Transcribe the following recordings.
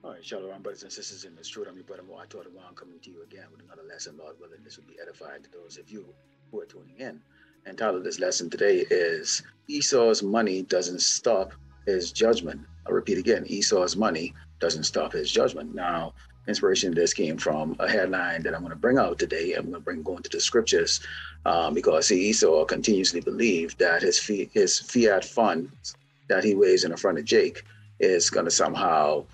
All right, Shalom, brothers and sisters in this truth. I'm your brother Mo. I taught around coming to you again with another lesson. Lord willing, this will be edifying to those of you who are tuning in. And title of this lesson today is Esau's money doesn't stop his judgment. I'll repeat again, Esau's money doesn't stop his judgment. Now, inspiration of this came from a headline that I'm going to bring out today. I'm going to go into the scriptures because see, Esau continuously believed that his fiat funds that he weighs in the front of Jake is going to somehow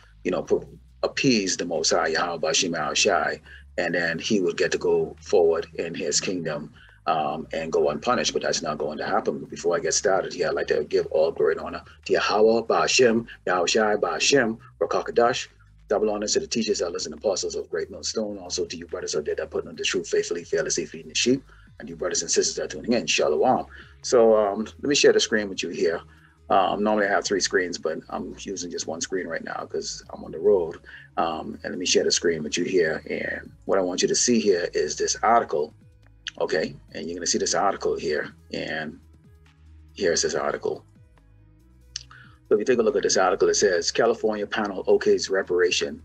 appease the Most High Yahweh Bashim Shai, and then he would get to go forward in his kingdom and go unpunished. But that's not going to happen. Before I get started here, I'd like to give all glory and honor to Yahweh Bashim Yahweh Shai Bashim Rakakadash. Double honors to the teachers, elders, and apostles of Great Millstone. Also to you brothers out there that are putting on the truth faithfully, fearlessly, feeding the sheep, and you brothers and sisters that are tuning in. Shalom. So let me share the screen with you here. Normally I have three screens, but I'm using just one screen right now because I'm on the road. And let me share the screen with you here. And what I want you to see here is this article. Okay. And you're going to see this article here. And here's this article. So if you take a look at this article, it says California panel okays reparation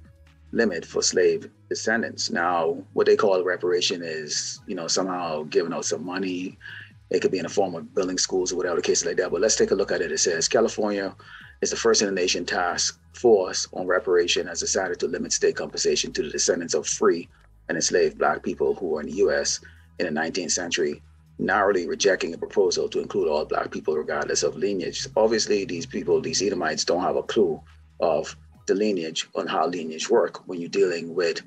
limit for slave descendants. Now, what they call reparation is, somehow giving out some money. It could be in the form of building schools or whatever the case like that. But let's take a look at it. It says California is the first in the nation task force on reparation has decided to limit state compensation to the descendants of free and enslaved Black people who were in the U.S. in the 19th century, narrowly rejecting a proposal to include all Black people regardless of lineage. Obviously, these people, these Edomites, don't have a clue of the lineage on how lineage work when you're dealing with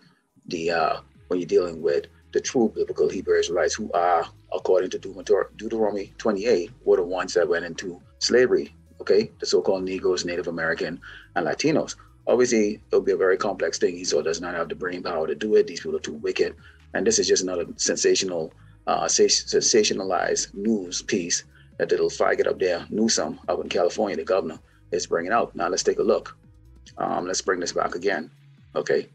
the true biblical Hebrew Israelites who are, according to Deuteronomy 28, were the ones that went into slavery, okay? The so-called Negroes, Native American, and Latinos. Obviously, it'll be a very complex thing. Esau does not have the brain power to do it. These people are too wicked. And this is just another sensationalized news piece that little faggot up there, Newsom, up in California, the governor, is bringing out. Now, let's take a look. Let's bring this back again, okay?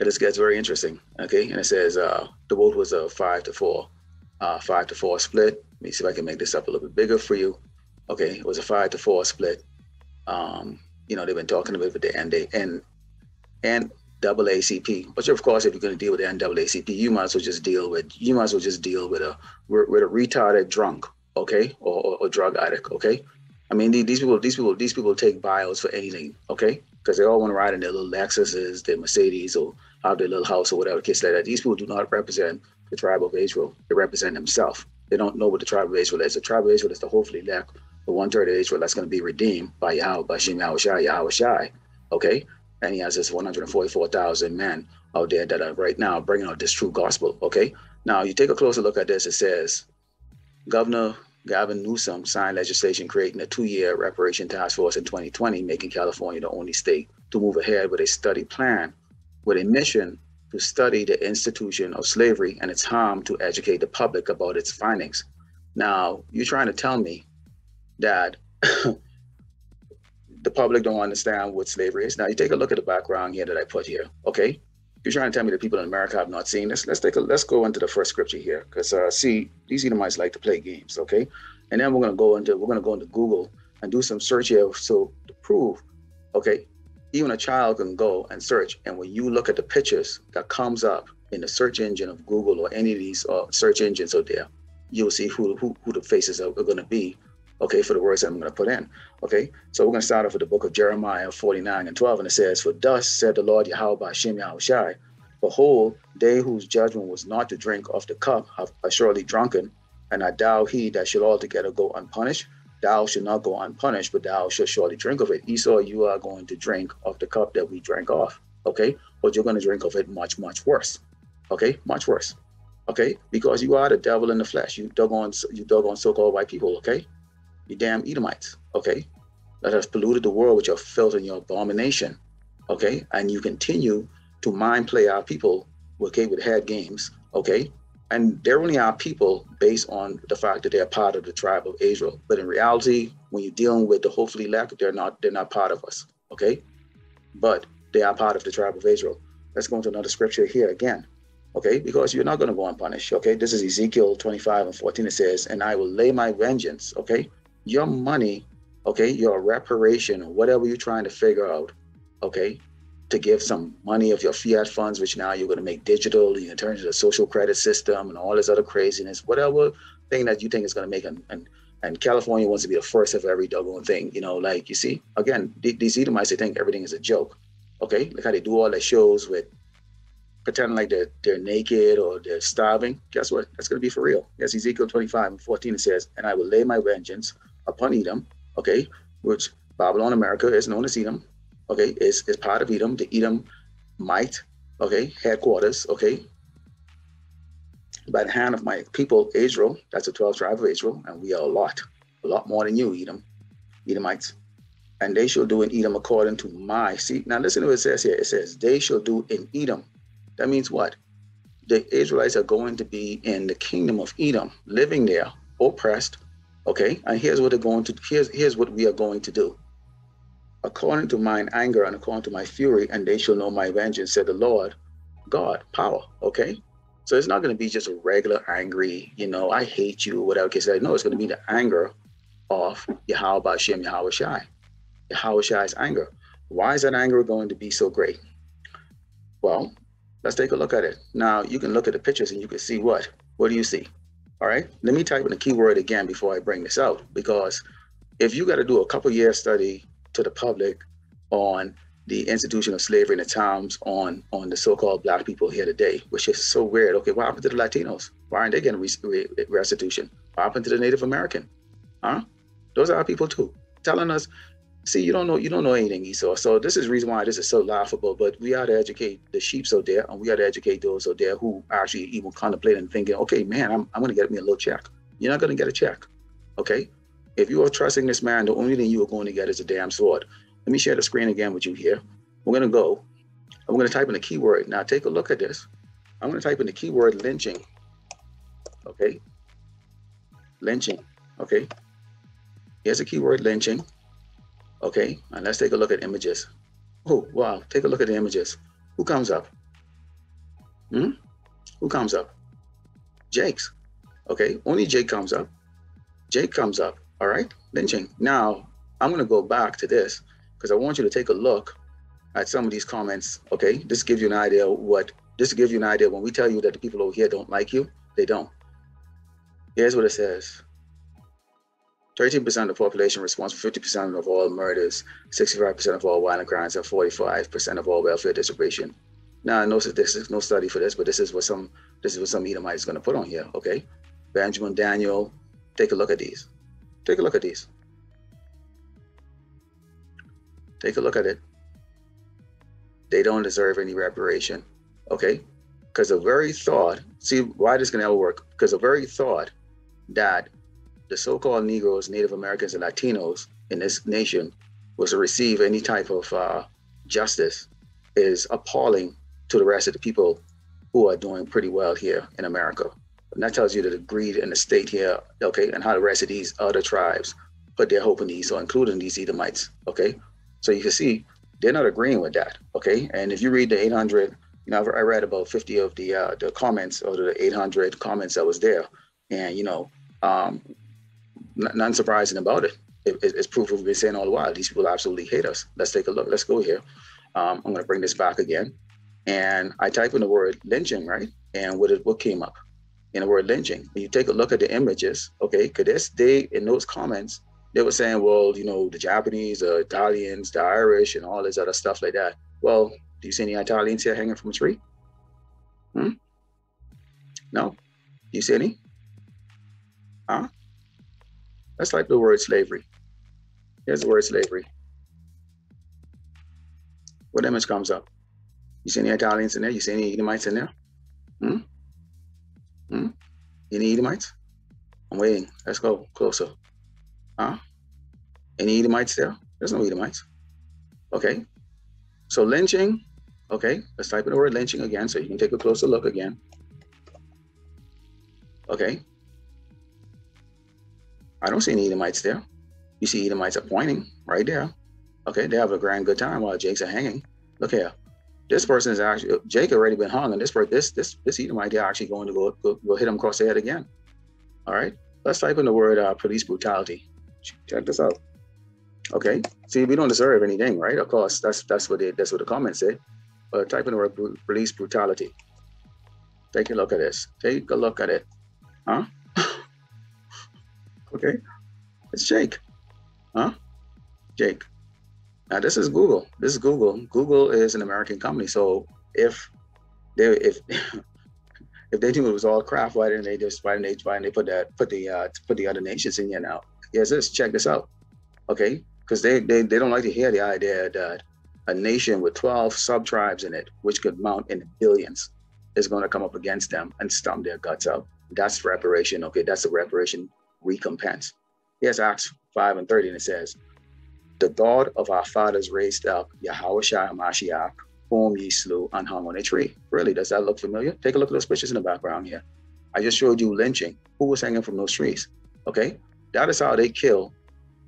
This gets very interesting, okay? And it says the vote was a 5-4 split. Let me see if I can make this up a little bit bigger for you. Okay, it was a 5-4 split. They've been talking about the NAACP, but of course, if you're going to deal with the NAACP, you might as well just deal with a retarded drunk, okay, or drug addict, okay. I mean, these people take bios for anything, okay, because they all want to ride in their little Lexuses, their Mercedes, or have their little house or whatever case like that. These people do not represent the tribe of Israel. They represent themselves. They don't know what the tribe of Israel is. The tribe of Israel is the hopefully elect, the 1/3 of Israel that's going to be redeemed by Yahweh, Bashim Yahweh Shai, okay? And he has this 144,000 men out there that are right now bringing out this true gospel, okay? Now, you take a closer look at this. It says, Governor Gavin Newsom signed legislation creating a 2-year reparation task force in 2020, making California the only state to move ahead with a study plan with a mission to study the institution of slavery and its harm to educate the public about its findings. Now, you're trying to tell me that the public don't understand what slavery is. Now, you take a look at the background here that I put here, okay? You're trying to tell me that people in America have not seen this. Let's go into the first scripture here, because see, these Edomites like to play games, okay? And then we're gonna go into Google and do some search here to prove, okay? Even a child can go and search, and when you look at the pictures that comes up in the search engine of Google or any of these search engines out there, you'll see who the faces are going to be, okay, for the words that I'm going to put in, okay? So we're going to start off with the book of Jeremiah 49:12, and it says, For thus said the Lord Yahweh Bashim Yahweh Shai, Behold, they whose judgment was not to drink of the cup are surely drunken, and art thou he that shall altogether go unpunished? Thou shalt not go unpunished, but thou shalt surely drink of it. Esau, you are going to drink of the cup that we drank off, okay? But you're going to drink of it much, much worse, okay? Much worse, okay? Because you are the devil in the flesh. You doggone so-called white people, okay? You damn Edomites, okay? That has polluted the world with your filth and your abomination, okay? And you continue to mind play our people, okay, with head games, okay? And they're only our people based on the fact that they're part of the tribe of Israel. But in reality, when you're dealing with the hopefully elect, they're not part of us, okay? But they are part of the tribe of Israel. Let's go into another scripture here again, okay? Because you're not going to go unpunished, okay? This is Ezekiel 25:14. It says, And I will lay my vengeance, okay? Your money okay, your reparation or whatever you're trying to figure out, okay, to give some money of your fiat funds, which now you're going to make digital, you can turn to the social credit system and all this other craziness, whatever thing that you think is going to make and California wants to be the first of every doggone thing, you know, like you see, again, these Edomites, they think everything is a joke. Okay, look how they do all their shows with pretending like they're naked or they're starving. Guess what? That's going to be for real. Yes, Ezekiel 25:14 it says, and I will lay my vengeance upon Edom, okay, which Babylon, America is known as Edom, okay, is part of Edom, the Edom might, okay, headquarters, okay, by the hand of my people, Israel, that's the 12th tribe of Israel, and we are a lot more than you, Edomites. And they shall do in Edom according to my, see, now listen to what it says here. It says, they shall do in Edom. That means what? The Israelites are going to be in the kingdom of Edom, living there, oppressed, okay? And here's what they're going to, here's what we are going to do. According to mine anger and according to my fury, and they shall know my vengeance, said the Lord, God, power, okay? So it's not going to be just a regular angry, you know, I hate you, whatever case. No, it's going to be the anger of Yahweh Bashem, Yahweh Shai. Yahweh Shai's anger. Why is that anger going to be so great? Well, let's take a look at it. Now, you can look at the pictures and you can see what? What do you see? All right, let me type in the keyword again before I bring this out, because if you got to do a couple years study to the public on the institution of slavery and the times on the so-called Black people here today, which is so weird. Okay, what happened to the Latinos? Why aren't they getting restitution? What happened to the Native American? Huh? Those are our people too. Telling us, see, you don't know anything, Esau. So this is the reason why this is so laughable, but we ought to educate the sheeps out there, and we ought to educate those out there who actually even contemplate and thinking, okay, man, I'm going to get me a little check. You're not going to get a check, okay? If you are trusting this man, the only thing you are going to get is a damn sword. Let me share the screen again with you here. We're going to go, I'm going to type in the keyword. Now take a look at this. I'm going to type in the keyword lynching, okay? Lynching, okay? Here's a keyword lynching. Okay, and let's take a look at images. Oh, wow, take a look at the images. Who comes up? Who comes up? Jake's. Okay, only Jake comes up. Jake comes up, all right? Lynching. Now, I'm gonna go back to this because I want you to take a look at some of these comments, okay? This gives you an idea when we tell you that the people over here don't like you, they don't. Here's what it says. 13% of the population responsible for 50% of all murders, 65% of all violent crimes, and 45% of all welfare distribution. Now, no statistics, no study for this, but this is what some Edomite is going to put on here. Okay, Benjamin, Daniel, take a look at these. Take a look at these. Take a look at it. They don't deserve any reparation. Okay, because the very thought. See why this can ever work? Because the very thought that the so-called Negroes, Native Americans, and Latinos in this nation was to receive any type of justice is appalling to the rest of the people who are doing pretty well here in America. And that tells you the greed in the state here, okay, and how the rest of these other tribes put their hope in these, or including these Edomites, okay? So you can see they're not agreeing with that, okay? And if you read the 800, you know, I read about 50 of the comments, or the 800 comments that was there, and, you know, nothing surprising about it. It's proof we've been saying all the while. These people absolutely hate us. Let's take a look. Let's go here. I'm going to bring this back again. And I type in the word lynching, right? And what came up in the word lynching? When you take a look at the images, okay, because in those comments, they were saying, well, you know, the Japanese, the Italians, the Irish, and all this other stuff like that. Well, do you see any Italians here hanging from a tree? No? Do you see any? Huh? Let's type the word slavery. Here's the word slavery. What image comes up? You see any Italians in there? You see any Edomites in there? Any Edomites? I'm waiting. Let's go closer. Huh? Any Edomites there? There's no Edomites. Okay. So lynching. Okay. Let's type in the word lynching again so you can take a closer look again. Okay. I don't see any Edomites there. You see Edomites are pointing right there. Okay, they have a grand good time while Jake's are hanging. Look here. This person is actually, Jake already been hung, and this Edomite, they're actually going to go hit him across the head again. All right, let's type in the word police brutality. Check this out. Okay. See, we don't deserve anything, right? Of course, that's what the comments say. But type in the word police brutality. Take a look at this. Take a look at it. Huh? Okay. It's Jake. Huh? Jake. Now this is Google. This is Google. Google is an American company. So if if if they think it was all crap, why didn't they put the other nations in here now? Yes, check this out. Okay, because they don't like to hear the idea that a nation with 12 sub-tribes in it, which could mount in billions, is going to come up against them and stomp their guts out. That's reparation. Okay, that's the reparation recompense. Here's Acts 5:30, and it says, "The God of our fathers raised up Yahushua Mashiach, whom ye slew and hung on a tree." Really, does that look familiar? Take a look at those pictures in the background here. I just showed you lynching. Who was hanging from those trees? Okay, that is how they kill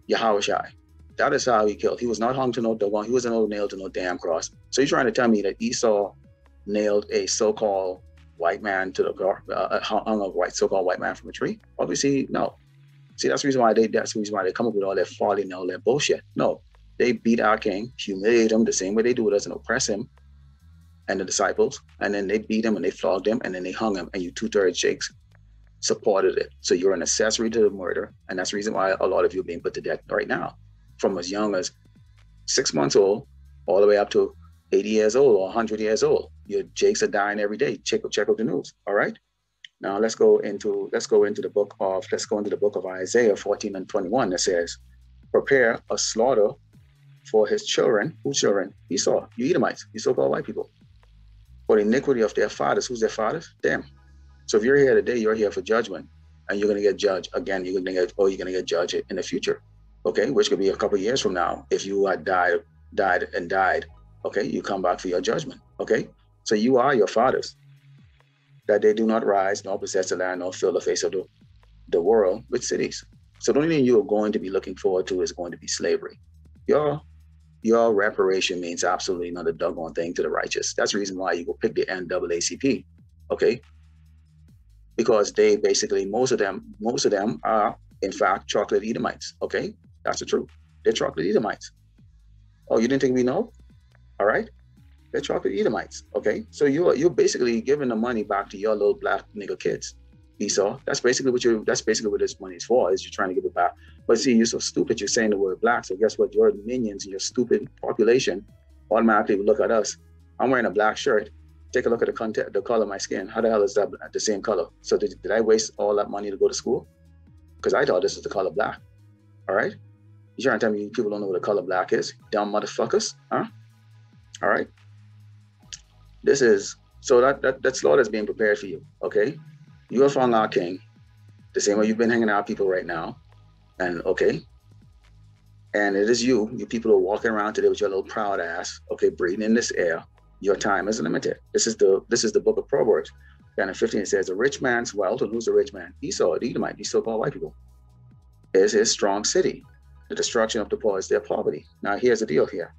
Yahushua. That is how he killed. He was not hung to no doggone. He wasn't nailed to no damn cross. So you're trying to tell me that Esau nailed a so-called white man to the hung a so-called white man from a tree? Obviously, no. See, that's the reason why they come up with all that folly and all that bullshit. No, they beat our king, humiliate him the same way they do with us and oppress him and the disciples, and then they beat him and they flogged him and then they hung him, and you 2/3 Jakes supported it. So you're an accessory to the murder, and that's the reason why a lot of you are being put to death right now, from as young as 6 months old all the way up to 80 years old or 100 years old. Your Jakes are dying every day. Check out the news. All right. Now let's go into the book of Isaiah 14:21 that says, "Prepare a slaughter for his children." Whose children? Esau, you Edomites, you so-called white people. "For the iniquity of their fathers." Who's their fathers? Them. So if you're here today, you're here for judgment, and you're going to get judged again. You're going to get judged in the future. Okay, which could be a couple of years from now. If you had died, okay, you come back for your judgment. Okay, so you are your fathers, that they do not rise nor possess the land nor fill the face of the world with cities. So the only thing you are going to be looking forward to is going to be slavery. Your reparation means absolutely not a doggone thing to the righteous. That's the reason why you go pick the NAACP, okay? Because they basically, most of them are in fact chocolate Edomites, okay? That's the truth. They're chocolate Edomites. Oh, you didn't think we know? All right. They're chocolate Edomites, okay? So you're basically giving the money back to your little black nigger kids, Esau. That's basically what this money is for, is you're trying to give it back. But see, you're so stupid, you're saying the word black. So guess what? Your minions and your stupid population automatically will look at us. I'm wearing a black shirt. Take a look at the color of my skin. How the hell is that the same color? So did I waste all that money to go to school? Because I thought this is the color black. All right? You're trying to tell me people don't know what the color black is? Dumb motherfuckers, huh? All right? So that slaughter is being prepared for you, okay? You have found our king, the same way you've been hanging out with people right now, and okay? And it is you people are walking around today with your little proud ass, okay, breathing in this air. Your time is limited. This is the book of Proverbs. And in 15 it says, "A rich man's wealth," and who's the rich man? Esau, the Edomite, these so-called white people, "is his strong city. The destruction of the poor is their poverty." Now here's the deal here.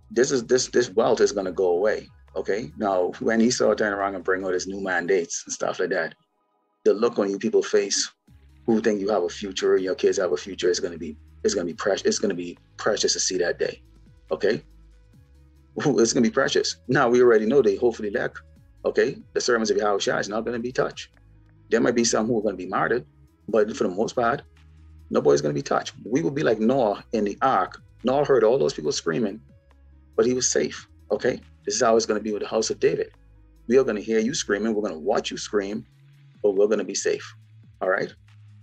This wealth is going to go away, okay? Now, when Esau turn around and bring all his new mandates and stuff like that, the look on you people's face who think you have a future, your kids have a future, is going to be precious. It's going to be precious to see that day, okay? It's going to be precious. Now we already know they hopefully elect, okay? The servants of Yahushua is not going to be touched. There might be some who are going to be martyred, but for the most part, nobody's going to be touched. We will be like Noah in the ark. Noah heard all those people screaming, but he was safe, okay? This is how it's going to be with the house of David. We are going to hear you screaming. We're going to watch you scream, but we're going to be safe, all right?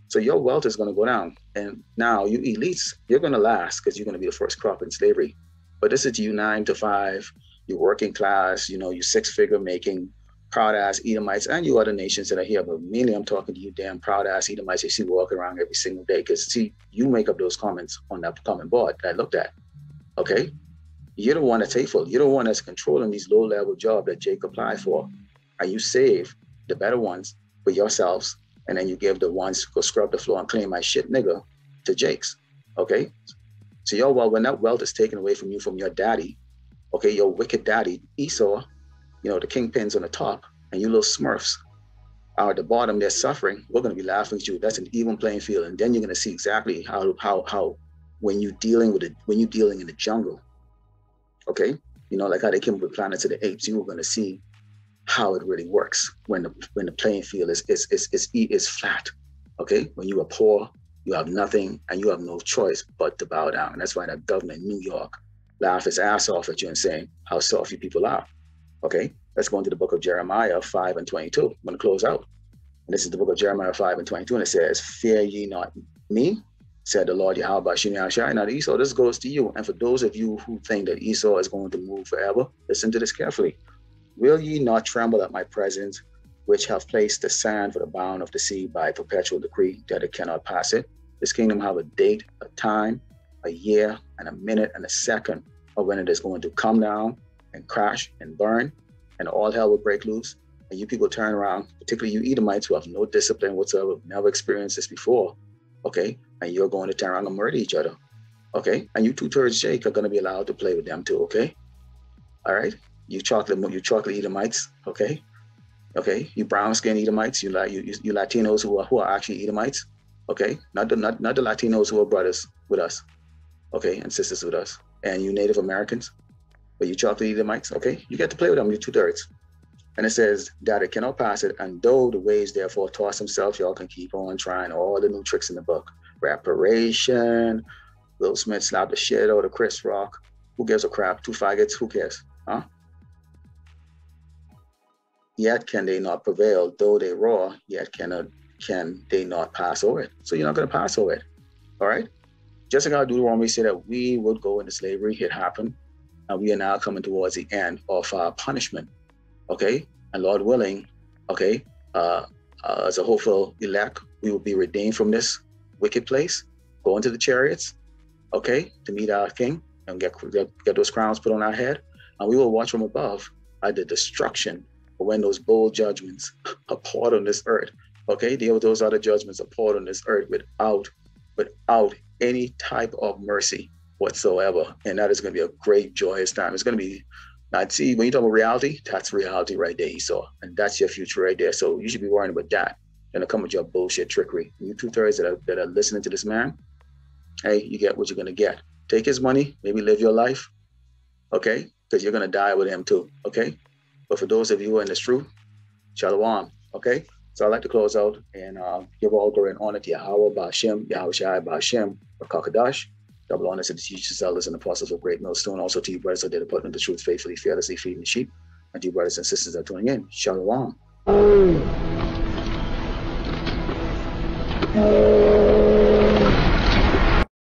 So your wealth is going to go down. And now you elites, you're going to last because you're going to be the first crop in slavery. But this is you 9 to 5, you working class, you 6-figure making, proud ass Edomites, and you other nations that are here. But mainly I'm talking to you damn proud ass Edomites you see walking around every single day. Because see, you make up those comments on that comment board that I looked at, okay? You're the one that's hateful. You're the one that's controlling these low-level jobs that Jake applied for. And you save the better ones for yourselves, and then you give the ones who go scrub the floor and clean my shit nigga to Jake's, okay? So when that wealth is taken away from you from your daddy, okay, your wicked daddy, Esau, the kingpins on the top, and you little smurfs, are at the bottom, they're suffering, we're going to be laughing at you. That's an even playing field. And then you're going to see exactly how when you're dealing in the jungle, okay, you know, like how they came up with Planets of the Apes, you're going to see how it really works when the playing field is flat. Okay, when you are poor, you have nothing, and you have no choice but to bow down. And that's why that governor in New York laughed his ass off at you and saying how soft you people are. Okay, let's go into the book of Jeremiah 5 and 22. I'm going to close out. And this is the book of Jeremiah 5 and 22, and it says, "Fear ye not me, said the Lord Yahweh Bashim Yahshai." Now, Esau, this goes to you. And for those of you who think that Esau is going to move forever, listen to this carefully. "Will ye not tremble at my presence, which have placed the sand for the bound of the sea by perpetual decree, that it cannot pass it? This kingdom have a date, a time, a year, and a minute, and a second of when it is going to come down and crash and burn, and all hell will break loose. And you people turn around, particularly you Edomites who have no discipline whatsoever, never experienced this before, okay? And you're going to turn around and murder each other, okay? And you two-thirds Jake are going to be allowed to play with them too, okay? All right? You chocolate Edomites, okay? Okay, you brown-skinned Edomites, you Latinos who are actually Edomites, okay? Not the Latinos who are brothers with us, okay, and sisters with us, and you Native Americans, but you chocolate Edomites, okay? You get to play with them, you two-thirds. And it says that it cannot pass it, and though the waves therefore toss themselves, y'all can keep on trying all the new tricks in the book. Reparation, Will Smith slapped the shit out of Chris Rock. Who gives a crap? 2 faggots, who cares? Huh? Yet can they not prevail, though they roar, yet can they not pass over it. So you're not going to pass over it, all right? Just like our Deuteronomy said that we would go into slavery, it happened, and we are now coming towards the end of our punishment, okay? And Lord willing, okay, as a hopeful elect, we will be redeemed from this wicked place, go into the chariots, okay, to meet our King and get those crowns put on our head, and we will watch from above at the destruction when those bold judgments are poured on this earth, okay? Those other judgments are poured on this earth without any type of mercy whatsoever. And that is going to be a great, joyous time. It's going to be, I'd see, when you talk about reality, that's reality right there, Esau. And that's your future right there. So you should be worrying about that. And to come with your bullshit trickery. You two-thirds that are listening to this man, hey, you get what you're going to get. Take his money, maybe live your life, okay? Because you're going to die with him too, okay? But for those of you who are in this truth, shalom, okay? So I'd like to close out and give all glory and honor to Yahweh, Ba'ashem, Yahweh Shai, Ba'ashem, Rakakadash. Double honor to the teachers, elders, and apostles of Great Millstone. Also to you brothers that did put in the truth faithfully, fearlessly feeding the sheep. And to you brothers and sisters that are tuning in, shalom.